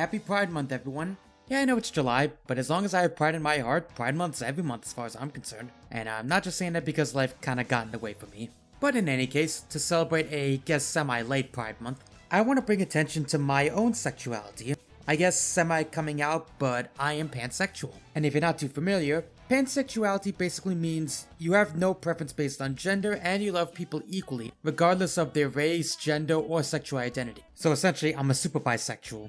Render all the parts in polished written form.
Happy Pride Month, everyone. Yeah, I know it's July, but as long as I have pride in my heart, Pride Month's every month as far as I'm concerned. And I'm not just saying that because life kinda got in the way for me. But in any case, to celebrate a, guess, semi-late Pride Month, I want to bring attention to my own sexuality. I guess semi-coming out, but I am pansexual. And if you're not too familiar, pansexuality basically means you have no preference based on gender and you love people equally, regardless of their race, gender, or sexual identity. So essentially, I'm a super bisexual.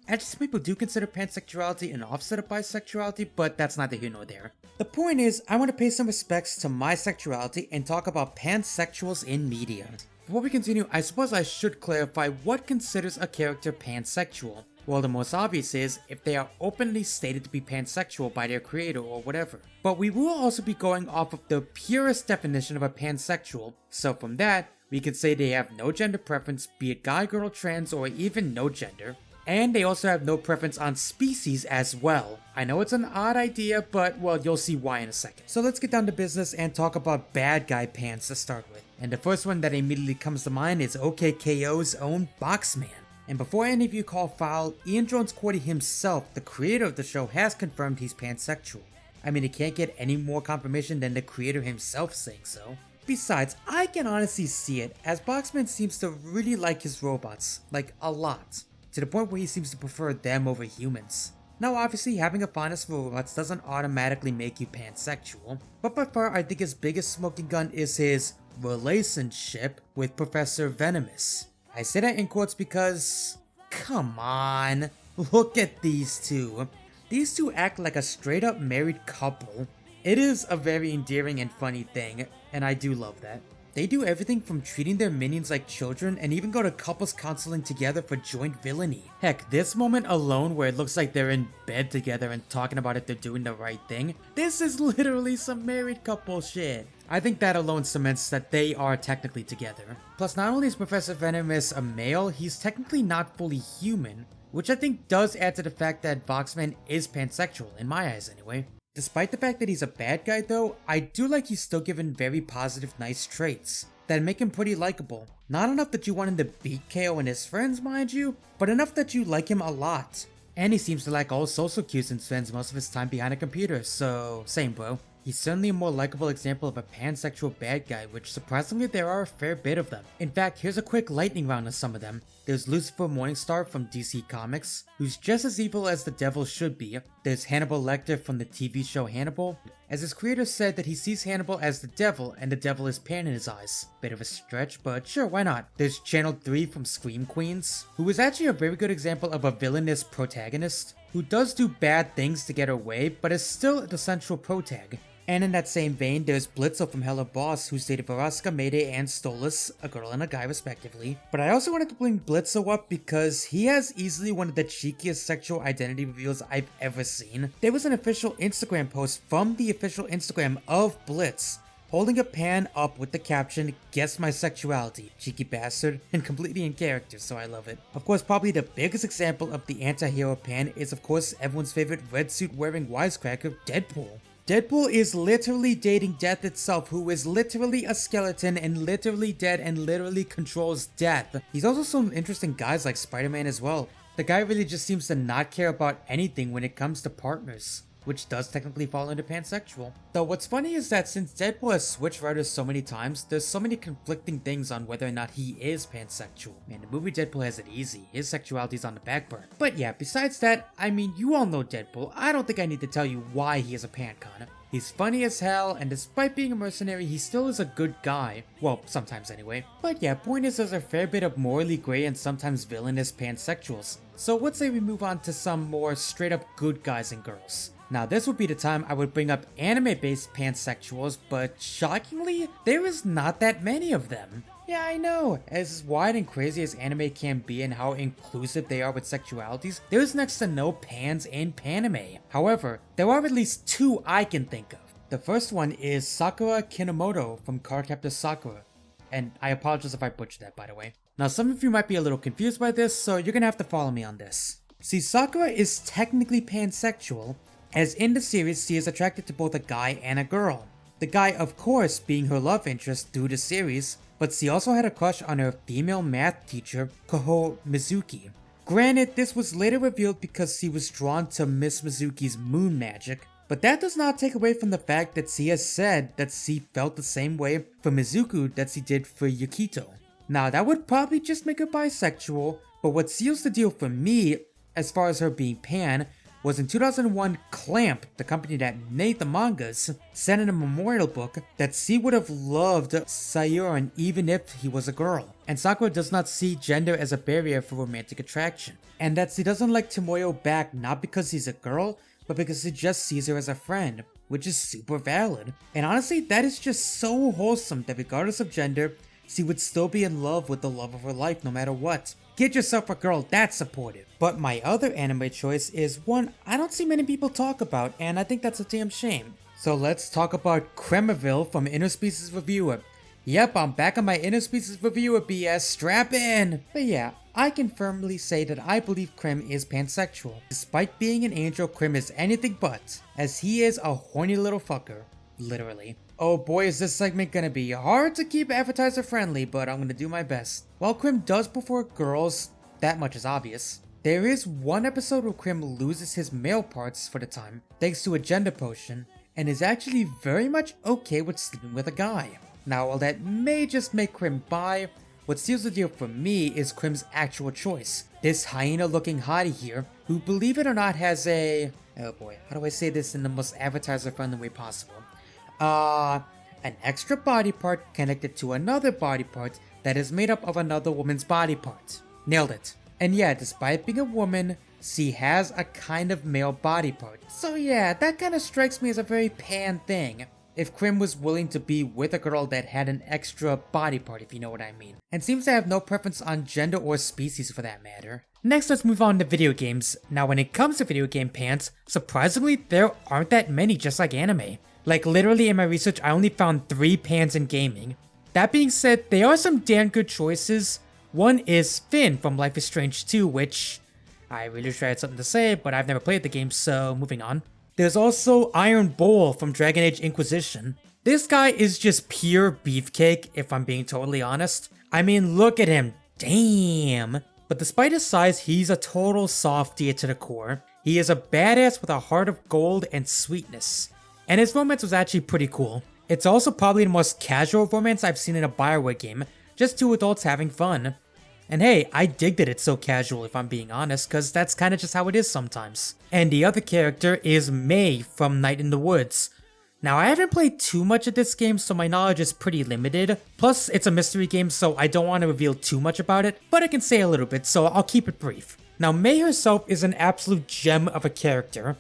Actually, some people do consider pansexuality an offset of bisexuality, but that's neither here nor there. The point is, I want to pay some respects to my sexuality and talk about pansexuals in media. Before we continue, I suppose I should clarify what considers a character pansexual. Well, the most obvious is if they are openly stated to be pansexual by their creator or whatever. But we will also be going off of the purest definition of a pansexual, so from that, we can say they have no gender preference, be it guy, girl, trans, or even no gender. And they also have no preference on species as well. I know it's an odd idea, but well, you'll see why in a second. So let's get down to business and talk about bad guy pans to start with. And the first one that immediately comes to mind is OKKO's own Boxman. And before any of you call foul, Ian Jones-Quartey himself, the creator of the show, has confirmed he's pansexual. I mean, it can't get any more confirmation than the creator himself saying so. Besides, I can honestly see it, as Boxman seems to really like his robots, like a lot. To the point where he seems to prefer them over humans. Now obviously having a fondness for robots doesn't automatically make you pansexual, but by far I think his biggest smoking gun is his relationship with Professor Venomous. I say that in quotes because, come on, look at these two. These two act like a straight up married couple. It is a very endearing and funny thing, and I do love that. They do everything from treating their minions like children and even go to couples counseling together for joint villainy. Heck, this moment alone where it looks like they're in bed together and talking about if they're doing the right thing, this is literally some married couple shit. I think that alone cements that they are technically together. Plus, not only is Professor Venomous a male, he's technically not fully human, which I think does add to the fact that Boxman is pansexual, in my eyes anyway. Despite the fact that he's a bad guy though, I do like he's still given very positive, nice traits that make him pretty likable. Not enough that you want him to beat KO and his friends, mind you, but enough that you like him a lot. And he seems to like all social cues and spends most of his time behind a computer, so same bro. He's certainly a more likable example of a pansexual bad guy, which surprisingly there are a fair bit of them. In fact, here's a quick lightning round of some of them. There's Lucifer Morningstar from DC Comics, who's just as evil as the devil should be. There's Hannibal Lecter from the TV show Hannibal, as his creator said that he sees Hannibal as the devil and the devil is pan in his eyes. Bit of a stretch, but sure, why not? There's Channel 3 from Scream Queens, who is actually a very good example of a villainous protagonist, who does do bad things to get her way, but is still the central protag. And in that same vein, there's Blitzo from Hello Boss, who's dated Veroska, Mayday, and Stolas, a girl and a guy respectively. But I also wanted to bring Blitzo up because he has easily one of the cheekiest sexual identity reveals I've ever seen. There was an official Instagram post from the official Instagram of Blitz, holding a pan up with the caption, "Guess my sexuality, cheeky bastard," and completely in character, so I love it. Of course, probably the biggest example of the anti-hero pan is of course everyone's favorite red suit wearing wisecracker, Deadpool. Deadpool is literally dating death itself, who is literally a skeleton and literally dead and literally controls death. He's also some interesting guys like Spider-Man as well. The guy really just seems to not care about anything when it comes to partners, which does technically fall into pansexual. Though what's funny is that since Deadpool has switched writers so many times, there's so many conflicting things on whether or not he is pansexual. Man, the movie Deadpool has it easy, his sexuality's on the back burner. But yeah, besides that, I mean, you all know Deadpool, I don't think I need to tell you why he is a pancon. He's funny as hell, and despite being a mercenary, he still is a good guy. Well, sometimes anyway. But yeah, point is there's a fair bit of morally gray and sometimes villainous pansexuals. So let's say we move on to some more straight up good guys and girls. Now this would be the time I would bring up anime-based pansexuals, but shockingly, there is not that many of them. Yeah, I know, as wide and crazy as anime can be and how inclusive they are with sexualities, there's next to no pans in panime. However, there are at least two I can think of. The first one is Sakura Kinomoto from Cardcaptor Sakura, and I apologize if I butchered that by the way. Now some of you might be a little confused by this, so you're gonna have to follow me on this. See, Sakura is technically pansexual, as in the series she is attracted to both a guy and a girl. The guy of course being her love interest through the series, but she also had a crush on her female math teacher, Koho Mizuki. Granted, this was later revealed because she was drawn to Miss Mizuki's moon magic, but that does not take away from the fact that she has said that she felt the same way for Mizuku that she did for Yukito. Now that would probably just make her bisexual, but what seals the deal for me, as far as her being pan, was in 2001 Clamp, the company that made the mangas, said in a memorial book that she would have loved Sayuran even if he was a girl. And Sakura does not see gender as a barrier for romantic attraction. And that she doesn't like Tomoyo back not because he's a girl, but because she just sees her as a friend, which is super valid. And honestly, that is just so wholesome that regardless of gender, she would still be in love with the love of her life no matter what. Get yourself a girl that's supportive. But my other anime choice is one I don't see many people talk about, and I think that's a damn shame. So let's talk about Cremaville from Interspecies Reviewer. Yep, I'm back on my Interspecies Reviewer BS, strap in! But yeah, I can firmly say that I believe Crem is pansexual. Despite being an angel, Crem is anything but, as he is a horny little fucker. Literally. Oh boy, is this segment gonna be hard to keep advertiser friendly, but I'm gonna do my best. While Crem does prefer girls, that much is obvious. There is one episode where Crem loses his male parts for the time, thanks to a gender potion, and is actually very much okay with sleeping with a guy. Now while that may just make Crem bi, what seals the deal for me is Crem's actual choice. This hyena looking hottie here, who believe it or not has a... oh boy, how do I say this in the most advertiser friendly way possible? An extra body part connected to another body part that is made up of another woman's body part. Nailed it. And yeah, despite being a woman, she has a kind of male body part. So yeah, that kind of strikes me as a very pan thing. If Crem was willing to be with a girl that had an extra body part, if you know what I mean. And seems to have no preference on gender or species for that matter. Next, let's move on to video games. Now when it comes to video game pans, surprisingly there aren't that many, just like anime. Like literally in my research, I only found 3 pans in gaming. That being said, there are some damn good choices. One is Finn from Life is Strange 2, which I really wish I had something to say, but I've never played the game, so moving on. There's also Iron Bull from Dragon Age Inquisition. This guy is just pure beefcake, if I'm being totally honest. I mean, look at him, damn. But despite his size, he's a total softie to the core. He is a badass with a heart of gold and sweetness. And his romance was actually pretty cool. It's also probably the most casual romance I've seen in a Bioware game, just 2 adults having fun. And hey, I dig that it's so casual if I'm being honest, cause that's kinda just how it is sometimes. And the other character is May from Night in the Woods. Now I haven't played too much of this game, so my knowledge is pretty limited. Plus it's a mystery game, so I don't want to reveal too much about it, but I can say a little bit, so I'll keep it brief. Now May herself is an absolute gem of a character,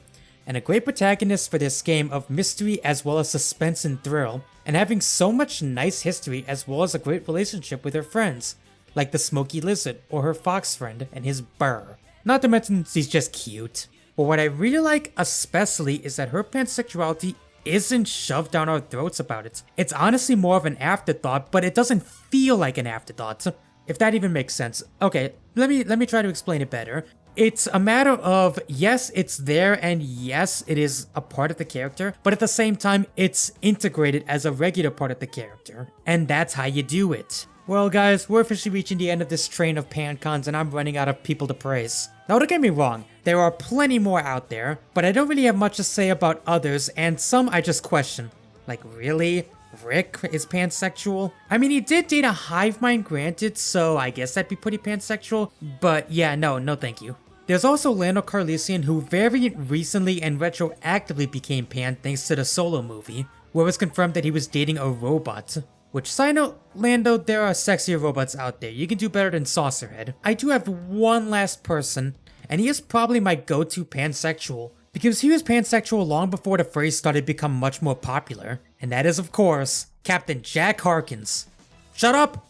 and a great protagonist for this game of mystery as well as suspense and thrill, and having so much nice history as well as a great relationship with her friends, like the Smoky Lizard or her fox friend and his burr. Not to mention she's just cute. But what I really like especially is that her pansexuality isn't shoved down our throats about it. It's honestly more of an afterthought, but it doesn't feel like an afterthought, if that even makes sense. Okay, let me try to explain it better. It's a matter of, yes, it's there, and yes, it is a part of the character, but at the same time, it's integrated as a regular part of the character. And that's how you do it. Well guys, we're officially reaching the end of this train of Pancons, and I'm running out of people to praise. Now don't get me wrong, there are plenty more out there, but I don't really have much to say about others, and some I just question. Like really? Rick is pansexual? I mean, he did date a hive mind, granted, so I guess that'd be pretty pansexual, but yeah, no thank you. There's also Lando Calrissian, who very recently and retroactively became pan thanks to the Solo movie, where it was confirmed that he was dating a robot. Which, side note, Lando, there are sexier robots out there. You can do better than Saucerhead. I do have one last person, and he is probably my go-to pansexual, because he was pansexual long before the phrase started to become much more popular, and that is, of course, Captain Jack Harkins. Shut up!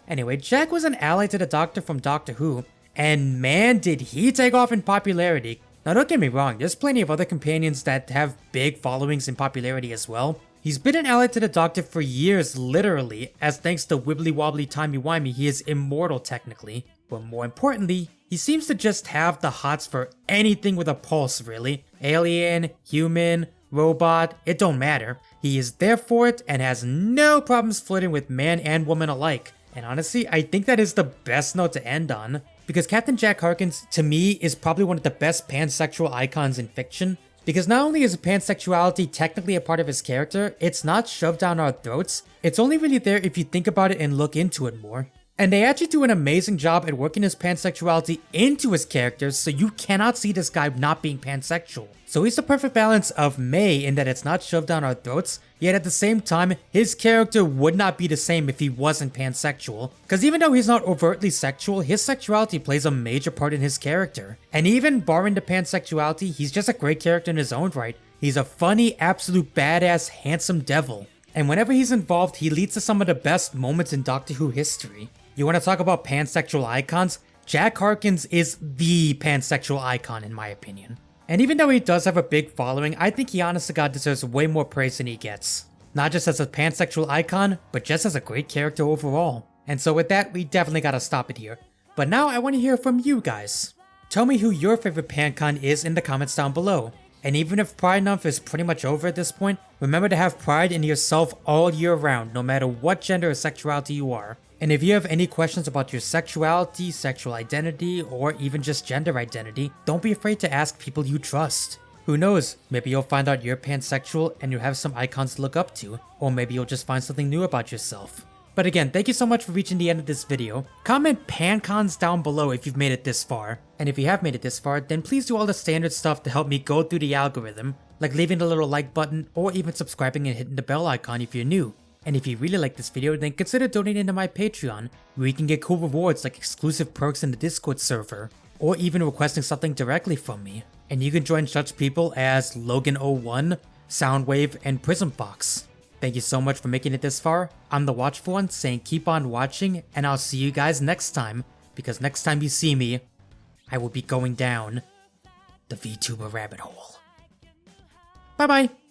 Anyway, Jack was an ally to the Doctor from Doctor Who, and man did he take off in popularity. Now don't get me wrong, there's plenty of other companions that have big followings in popularity as well. He's been an ally to the Doctor for years, literally, as thanks to wibbly wobbly timey wimey he is immortal technically. But more importantly, he seems to just have the hots for anything with a pulse really. Alien, human, robot, it don't matter. He is there for it and has no problems flirting with man and woman alike. And honestly, I think that is the best note to end on. because Captain Jack Harkins, to me, is probably one of the best pansexual icons in fiction. Because not only is pansexuality technically a part of his character, it's not shoved down our throats, it's only really there if you think about it and look into it more. And they actually do an amazing job at working his pansexuality into his characters, so you cannot see this guy not being pansexual. So he's the perfect balance of May in that it's not shoved down our throats, yet at the same time, his character would not be the same if he wasn't pansexual. Cause even though he's not overtly sexual, his sexuality plays a major part in his character. And even barring the pansexuality, he's just a great character in his own right. He's a funny, absolute badass, handsome devil. And whenever he's involved, he leads to some of the best moments in Doctor Who history. You want to talk about pansexual icons? Jack Harkins is the pansexual icon in my opinion. And even though he does have a big following, I think he honest to God deserves way more praise than he gets. Not just as a pansexual icon, but just as a great character overall. And so with that, we definitely gotta stop it here. But now I want to hear from you guys. Tell me who your favorite Pancon is in the comments down below. And even if Pride Month is pretty much over at this point, remember to have pride in yourself all year round, no matter what gender or sexuality you are. And if you have any questions about your sexuality, sexual identity, or even just gender identity, don't be afraid to ask people you trust. Who knows, maybe you'll find out you're pansexual and you'll have some icons to look up to, or maybe you'll just find something new about yourself. But again, thank you so much for reaching the end of this video. Comment Pancons down below if you've made it this far. And if you have made it this far, then please do all the standard stuff to help me go through the algorithm, like leaving the little like button, or even subscribing and hitting the bell icon if you're new. And if you really like this video, then consider donating to my Patreon, where you can get cool rewards like exclusive perks in the Discord server, or even requesting something directly from me. And you can join such people as Logan01, Soundwave, and Prism Fox. Thank you so much for making it this far. I'm the Watchful One saying keep on watching, and I'll see you guys next time, because next time you see me, I will be going down the VTuber rabbit hole. Bye bye!